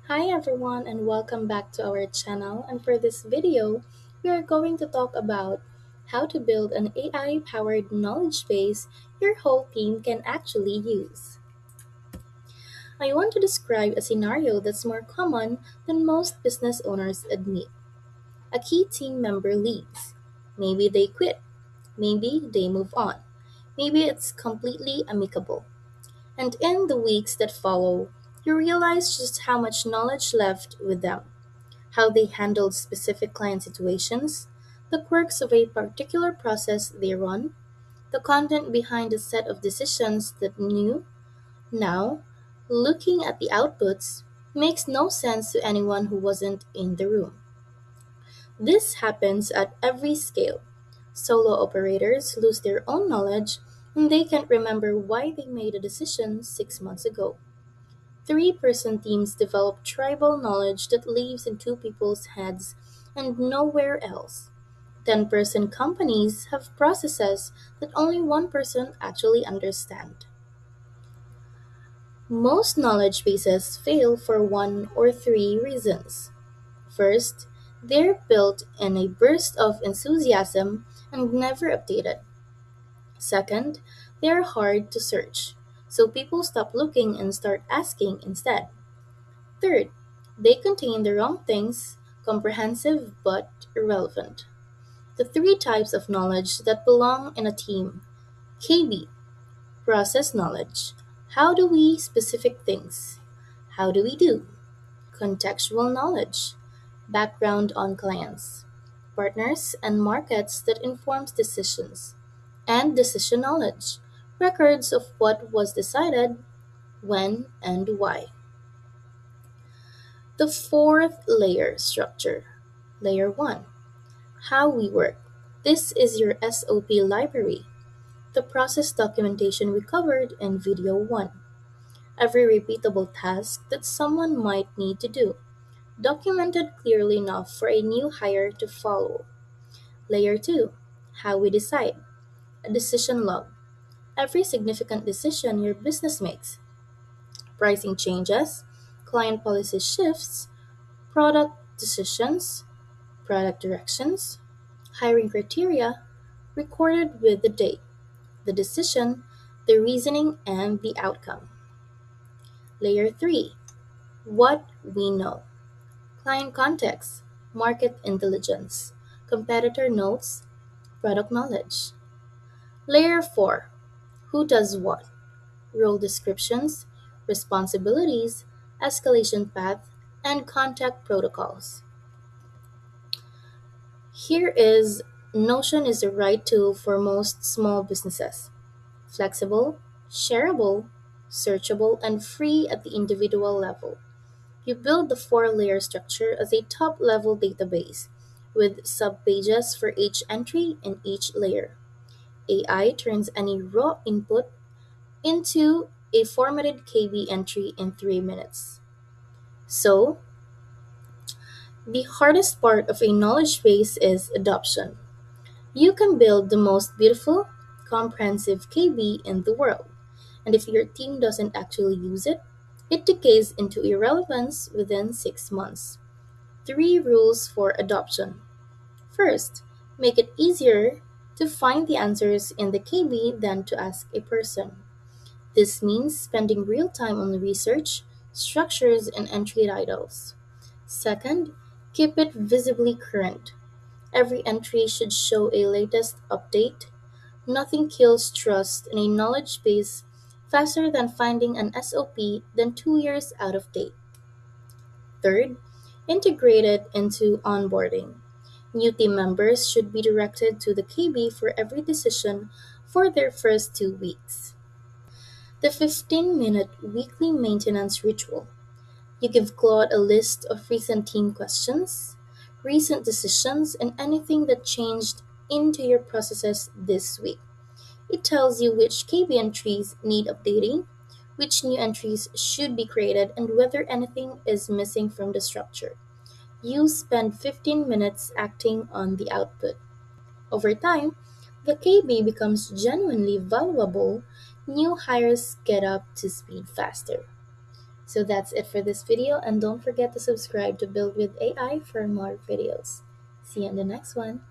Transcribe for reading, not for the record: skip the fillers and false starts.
Hi everyone and welcome back to our channel, and for this video we are going to talk about how to build an AI powered knowledge base your whole team can actually use. I want to describe a scenario that's more common than most business owners admit. A key team member leaves. Maybe they quit, maybe they move on, maybe it's completely amicable. And in the weeks that follow, you realize just how much knowledge left with them, how they handled specific client situations, the quirks of a particular process they run, the content behind a set of decisions that knew. Now, looking at the outputs makes no sense to anyone who wasn't in the room. This happens at every scale. Solo operators lose their own knowledge and they can't remember why they made a decision 6 months ago. Three-person teams develop tribal knowledge that lives in two people's heads and nowhere else. 10-person companies have processes that only one person actually understands. Most knowledge bases fail for one or three reasons. First, they're built in a burst of enthusiasm and never updated. Second, they're hard to search, so people stop looking and start asking instead. Third, they contain the wrong things, comprehensive but irrelevant. The three types of knowledge that belong in a team: KB, process knowledge. How do we specific things? How do we do? Contextual knowledge, background on clients, partners, and markets that informs decisions. And decision knowledge, records of what was decided, when, and why. The fourth layer structure. Layer 1. How we work. This is your SOP library, the process documentation we covered in video 1. Every repeatable task that someone might need to do, documented clearly enough for a new hire to follow. Layer 2. How we decide. A decision log. Every significant decision your business makes. Pricing changes, client policy shifts, product decisions, product directions, hiring criteria, recorded with the date, the decision, the reasoning, and the outcome. Layer 3. What we know. Client context, market intelligence, competitor notes, product knowledge. Layer 4. Who does what? Role descriptions, responsibilities, escalation path, and contact protocols. Here is Notion is the right tool for most small businesses. Flexible, shareable, searchable, and free at the individual level. You build the four-layer structure as a top-level database with subpages for each entry in each layer. AI turns any raw input into a formatted KB entry in 3 minutes. So, the hardest part of a knowledge base is adoption. You can build the most beautiful, comprehensive KB in the world, and if your team doesn't actually use it, it decays into irrelevance within 6 months. Three rules for adoption. First, make it easier to find the answers in the KB than to ask a person. This means spending real time on research, structures, and entry titles. Second, keep it visibly current. Every entry should show a latest update. Nothing kills trust in a knowledge base faster than finding an SOP than 2 years out of date. Third, integrate it into onboarding. New team members should be directed to the KB for every decision for their first 2 weeks. The 15-minute weekly maintenance ritual. You give Claude a list of recent team questions, recent decisions, and anything that changed into your processes this week. It tells you which KB entries need updating, which new entries should be created, and whether anything is missing from the structure. You spend 15 minutes acting on the output. Over time, the KB becomes genuinely valuable. New hires get up to speed faster. So that's it for this video, and don't forget to subscribe to Build with AI for more videos. See you in the next one.